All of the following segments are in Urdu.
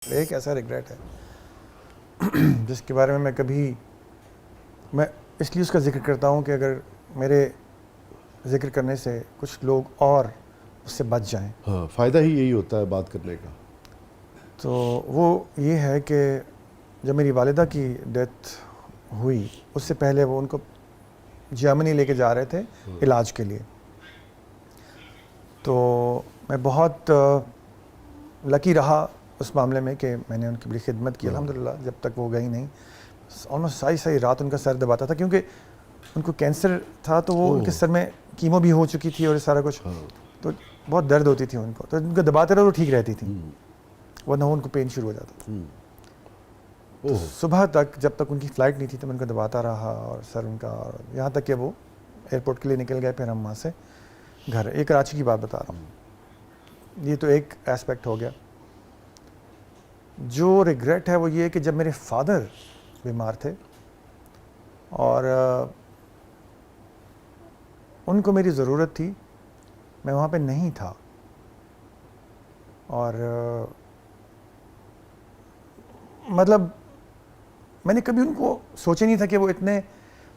ایک ایسا ریگریٹ ہے جس کے بارے میں کبھی میں اس لیے اس کا ذکر کرتا ہوں کہ اگر میرے ذکر کرنے سے کچھ لوگ اور اس سے بچ جائیں. ہاں، فائدہ ہی یہی ہوتا ہے بات کرنے کا. تو وہ یہ ہے کہ جب میری والدہ کی ڈیتھ ہوئی اس سے پہلے وہ ان کو جرمنی لے کے جا رہے تھے علاج کے لیے. تو میں بہت لکی رہا اس معاملے میں کہ میں نے ان کی بڑی خدمت کی الحمدللہ جب تک وہ گئی نہیں. آلموسٹ ساری رات ان کا سر دباتا تھا کیونکہ ان کو کینسر تھا تو وہ ان کے سر میں کیمو بھی ہو چکی تھی اور سارا کچھ, تو بہت درد ہوتی تھی ان کو, تو ان کو دباتے رہو تو ٹھیک رہتی تھی ورنہ ان کو پین شروع ہو جاتا تھا. تو صبح تک جب تک ان کی فلائٹ نہیں تھی تو میں ان کو دباتا رہا اور سر ان کا, اور یہاں تک کہ وہ ایئرپورٹ کے لیے نکل گئے. پھر ہم وہاں سے گھر, یہ کراچی کی بات بتا رہا ہوں. یہ تو ایک ایسپیکٹ ہو گیا. جو ریگریٹ ہے وہ یہ کہ جب میرے فادر بیمار تھے اور ان کو میری ضرورت تھی, میں وہاں پہ نہیں تھا, اور مطلب میں نے کبھی ان کو سوچا نہیں تھا کہ وہ اتنے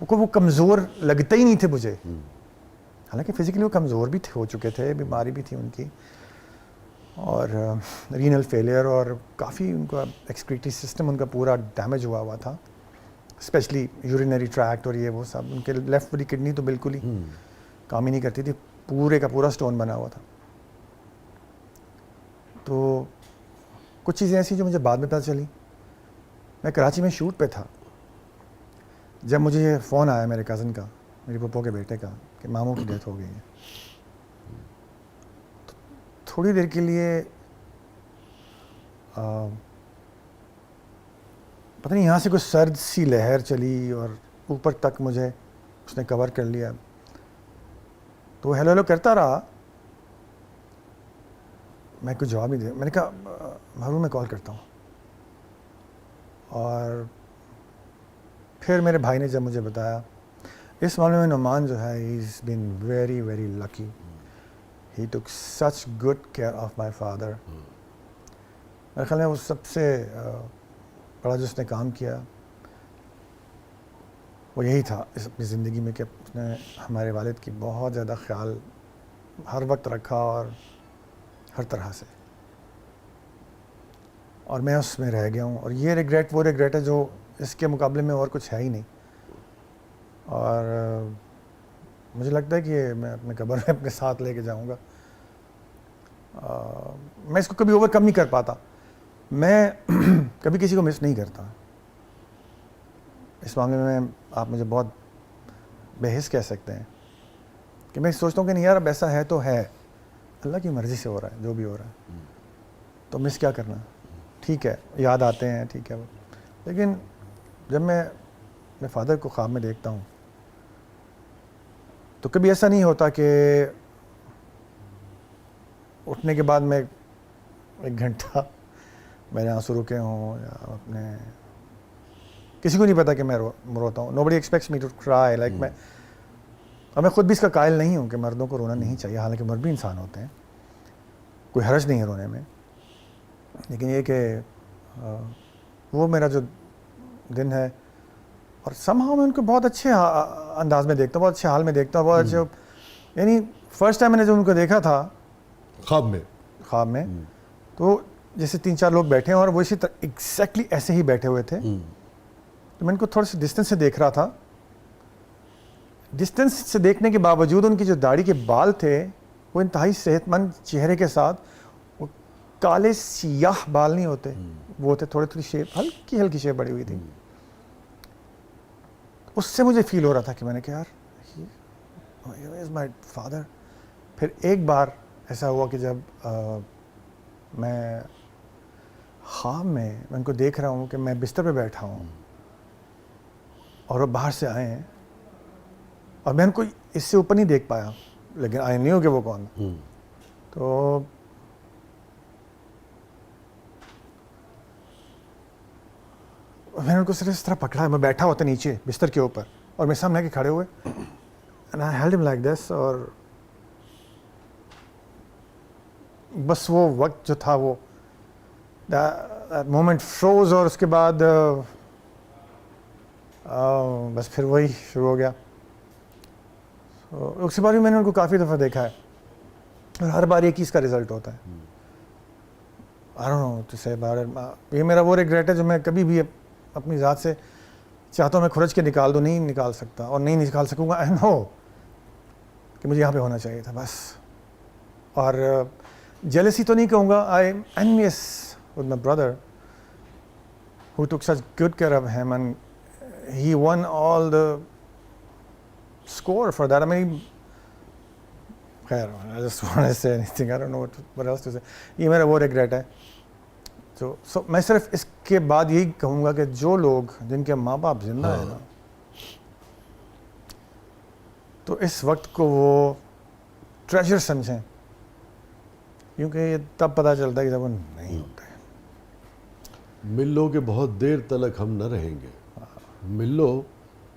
وہ کمزور لگتے ہی نہیں تھے مجھے. حالانکہ فزیکلی وہ کمزور بھی ہو چکے تھے, بیماری بھی تھی ان کی, اور رینل فیلئر, اور کافی ان کا ایکسکریٹری سسٹم ان کا پورا ڈیمیج ہوا ہوا تھا, اسپیشلی یورینری ٹریکٹ اور یہ وہ سب. ان کے لیفٹ والی کڈنی تو بالکل ہی کام ہی نہیں کرتی تھی, پورے کا پورا سٹون بنا ہوا تھا. تو کچھ چیزیں ایسی جو مجھے بعد میں پتہ چلی. میں کراچی میں شوٹ پہ تھا جب مجھے یہ فون آیا میرے کزن کا, میری پھپھو کے بیٹے کا, کہ ماموں کی ڈیتھ ہو گئی ہے. تھوڑی دیر کے لیے پتہ نہیں یہاں سے کوئی سرد سی لہر چلی اور اوپر تک مجھے اس نے کور کر لیا. تو وہ ہیلو ہیلو کرتا رہا, میں کوئی جواب نہیں دیا. میں نے کہا محبوب میں کال کرتا ہوں. اور پھر میرے بھائی نے جب مجھے بتایا, اس معاملے میں نعمان جو ہے he is been very very lucky. He took such good care of my father. میرے خیال میں وہ سب سے بڑا جو اس نے کام کیا وہ یہی تھا اس اپنی زندگی میں, کہ اس نے ہمارے والد کی بہت زیادہ خیال ہر وقت رکھا اور ہر طرح سے, اور میں اس میں رہ گیا ہوں. اور یہ ریگریٹ وہ ریگریٹ ہے جو اس کے مقابلے میں اور کچھ ہے ہی نہیں. اور مجھے لگتا ہے کہ میں اپنے قبر میں اپنے ساتھ لے کے جاؤں گا. میں اس کو کبھی اوور کم نہیں کر پاتا. میں کبھی کسی کو مس نہیں کرتا. اس معاملے میں آپ مجھے بہت بے حس کہہ سکتے ہیں کہ میں سوچتا ہوں کہ نہیں یار اب ایسا ہے تو ہے, اللہ کی مرضی سے ہو رہا ہے جو بھی ہو رہا ہے, تو مس کیا کرنا. ٹھیک ہے یاد آتے ہیں, ٹھیک ہے, لیکن جب میں اپنے فادر کو خواب میں دیکھتا ہوں تو کبھی ایسا نہیں ہوتا کہ اٹھنے کے بعد میں 1 گھنٹہ میرے آنسو رکے ہوں, یا اپنے کسی کو نہیں پتا کہ میں روتا ہوں. nobody expects me to cry like میں, اور میں خود بھی اس کا قائل نہیں ہوں کہ مردوں کو رونا نہیں چاہیے, حالانکہ مرد بھی انسان ہوتے ہیں, کوئی حرج نہیں ہے رونے میں. لیکن یہ کہ وہ میرا جو دن ہے, اور somehow میں ان کو بہت اچھے انداز میں دیکھتا ہوں, بہت اچھے حال میں دیکھتا ہوں, بہت اچھے. یعنی فرسٹ ٹائم میں نے جب ان کو دیکھا تھا خواب میں تو جیسے 3-4 لوگ بیٹھے ہیں اور وہ اسی طرح ایگزیکٹلی ایسے ہی بیٹھے ہوئے تھے. تو میں ان کو تھوڑے سے ڈسٹینس سے دیکھ رہا تھا. ڈسٹینس سے دیکھنے کے باوجود ان کی جو داڑھی کے بال تھے وہ انتہائی صحت مند چہرے کے ساتھ, وہ کالے سیاہ بال نہیں ہوتے, وہ تھے تھوڑی شیپ, ہلکی شیپ بڑی ہوئی تھی. اس سے مجھے فیل ہو رہا تھا کہ میں نے کہا یار از مائی فادر. پھر ایک بار ایسا ہوا کہ جب میں خواب میں ان کو دیکھ رہا ہوں کہ میں بستر پہ بیٹھا ہوں اور وہ باہر سے آئے ہیں, اور میں ان کو اس سے اوپر نہیں دیکھ پایا, لیکن آئی نیو کہ وہ کون. تو میں نے ان کو صرف اس طرح پکڑا ہے, میں بیٹھا ہوتا نیچے بستر کے اوپر اور میرے سامنے آ کے کھڑے ہوئے, and I held him like this. اور بس وہ وقت جو تھا وہ مومنٹ فروز, اور اس کے بعد بس پھر وہی شروع ہو گیا. اس کے بعد بھی میں نے ان کو کافی دفعہ دیکھا ہے, اور ہر بار ایک چیز کا رزلٹ ہوتا ہے. I don't know to say about it. یہ میرا وہ ریگریٹ ہے جو میں کبھی بھی اپنی ذات سے چاہتا ہوں میں کھرچ کے نکال دوں, نہیں نکال سکتا, اور نہیں نکال سکوں گا. I know کہ مجھے یہاں پہ ہونا چاہیے تھا بس. اور jealousy تو نہیں کہوں گا, I'm envious with my brother who took such good care of him and he won all the score for that. I mean, خیر, I just want to say anything. I don't know what else to say. یہ میرا وہ ریگریٹ ہے. So میں صرف اس کے بعد یہی کہوں گا کہ جو لوگ جن کے ماں باپ زندہ ہیں نا, تو اس وقت کو وہ ٹریجر سمجھیں, کیونکہ یہ تب پتہ چلتا ہے کہ جب وہ نہیں ہوتے. مل لو کہ بہت دیر تلک ہم نہ رہیں گے, مل لو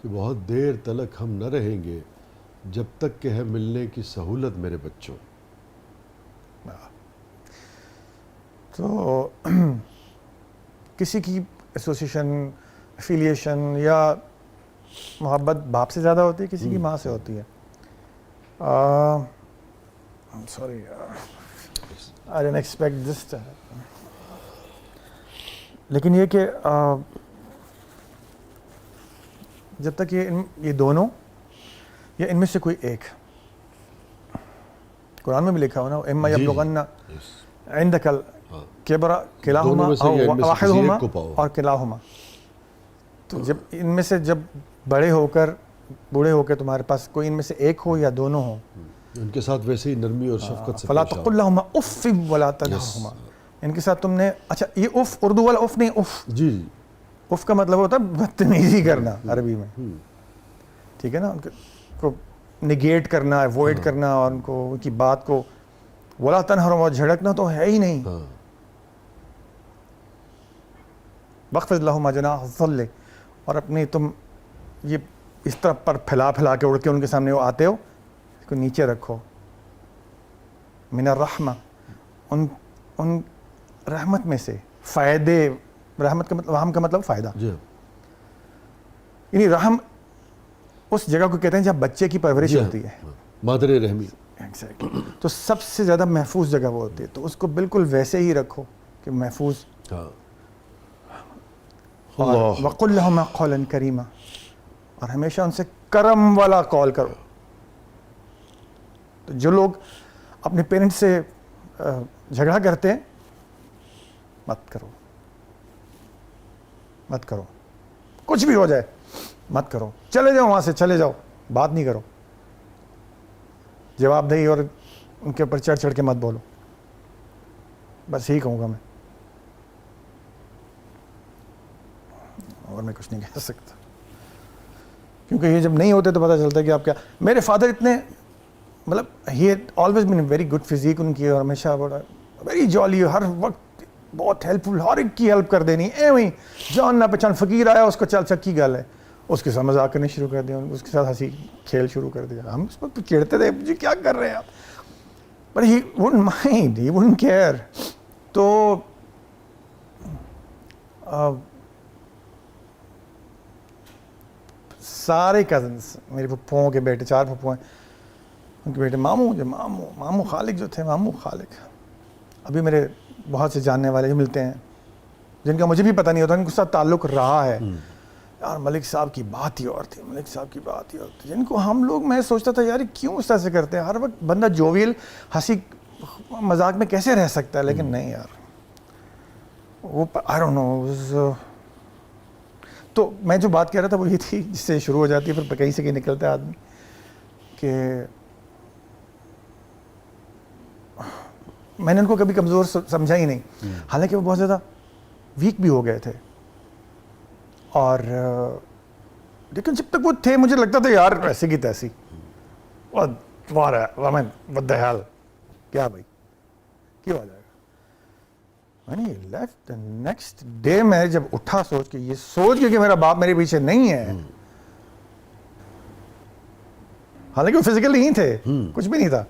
کہ بہت دیر تلک ہم نہ رہیں گے, جب تک کہ ہے ملنے کی سہولت میرے بچوں. تو کسی کی ایسوسیشن, افیلیشن یا محبت باپ سے زیادہ ہوتی ہے, کسی کی ماں سے ہوتی ہے. Sorry, I didn't expect this to happen. لیکن یہ کہ جب تک یہ دونوں یا ان میں سے کوئی ایک, قرآن میں بھی لکھا ہو نا, اما یبلغن عندک الکبر کلاہما او واحدہما اور کلاہما, تو جب ان میں سے جب بوڑھے ہو کے تمہارے پاس کوئی ان میں سے ایک ہو یا دونوں ہو, ان کے ساتھ ویسے ہی نرمی اور شفقت سے فلا تقل لہما اف ولا تنہرہما. ان کے ساتھ تم نے, اچھا یہ اف اردو والا اف نہیں, اف جی اف کا مطلب ہوتا ہے بدتمیزی کرنا عربی میں, ٹھیک ہے نا, ان کو نگیٹ کرنا, اوائڈ کرنا, اور ان کو ان کی بات کو ولا تنہرہما, جھڑکنا تو ہے ہی نہیں. واخفض لہما جناح الذل, اور اپنی تم یہ اس طرح پر پھیلا کے اڑ کے ان کے سامنے وہ آتے ہو, اس کو نیچے رکھو. من الرحمہ, ان رحمت میں سے, فائدے, رحمت کا مطلب, رحم کا مطلب فائدہ, یعنی رحم اس جگہ کو کہتے ہیں جہاں بچے کی پرورش ہوتی ہے, مادر رحمی. ایگزیکٹلی, تو سب سے زیادہ محفوظ جگہ وہ ہوتی ہے, تو اس کو بالکل ویسے ہی رکھو کہ محفوظ. وَقُلْ لَهُمَا قَوْلًا كَرِيمًا, اور ہمیشہ ان سے کرم والا کال کرو. تو جو لوگ اپنے پیرنٹس سے جھگڑا کرتے ہیں, مت کرو, کچھ بھی ہو جائے مت کرو, چلے جاؤ وہاں سے, چلے جاؤ, بات نہیں کرو, جواب دہی اور ان کے اوپر چڑھ کے مت بولو. بس یہی کہوں گا میں, اور میں کچھ نہیں کہہ سکتا, کیونکہ یہ جب نہیں ہوتے تو پتہ چلتا ہے کہ آپ کیا. میرے فادر اتنے, مطلب he always been very good physique ان کی, اور ہمیشہ ویری جالی, ہر وقت بہت ہیلپ فل, ہر ایک کی ہیلپ کر دینی. ایویں جان نہ پہچان فقیر آیا, اس کو چل چکی گل ہے, اس کے ساتھ مذاق کرنے شروع کر دیا, اس کے ساتھ ہنسی کھیل شروع کر دیا. ہم اس وقت چڑھتے تھے, جی کیا کر رہے ہیں آپ, but he wouldn't mind, he wouldn't care. تو سارے کزنس, میرے پھپھوؤں کے بیٹے, 4 پھپھو ہیں, ان کے بیٹے ماموں خالق جو تھے, ماموں خالق, ابھی میرے بہت سے جاننے والے ملتے ہیں جن کا مجھے بھی پتہ نہیں ہوتا ان کے ساتھ تعلق رہا ہے. یار ملک صاحب کی بات ہی اور تھی, ملک صاحب کی بات ہی اور تھی, جن کو ہم لوگ, میں سوچتا تھا یار کیوں اس طرح سے کرتے ہیں, ہر وقت بندہ جوویل ہنسی مذاق میں کیسے رہ سکتا ہے, لیکن نہیں یار, وہ I don't know. تو میں جو بات کہہ رہا تھا وہ یہ تھی, جس سے شروع ہو جاتی ہے پھر کہیں سے کہیں نکلتا ہے آدمی, کہ میں نے ان کو کبھی کمزور سمجھا ہی نہیں, حالانکہ وہ بہت زیادہ ویک بھی ہو گئے تھے. اور لیکن جب تک وہ تھے مجھے لگتا تھا یار ایسے کی تیسی, what the hell, کیا بھائی کیا ہو جائے گا. میں نے لیفٹ نیکسٹ ڈے میں جب اٹھا سوچ کے, یہ سوچ کے کہ میرا باپ میرے پیچھے نہیں ہے, حالانکہ وہ فزیکل نہیں تھے, کچھ بھی نہیں تھا,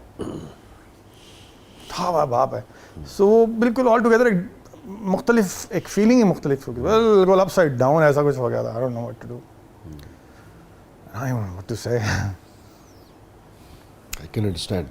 باپ ہے. سو بالکل آل ٹوگیدر مختلف ایک فیلنگ ہی مختلف ہوگی, بالکل اپ سائڈ ڈاؤن ایسا کچھ ہو گیا تھا. I don't know what to do. I don't know what to say. I can understand.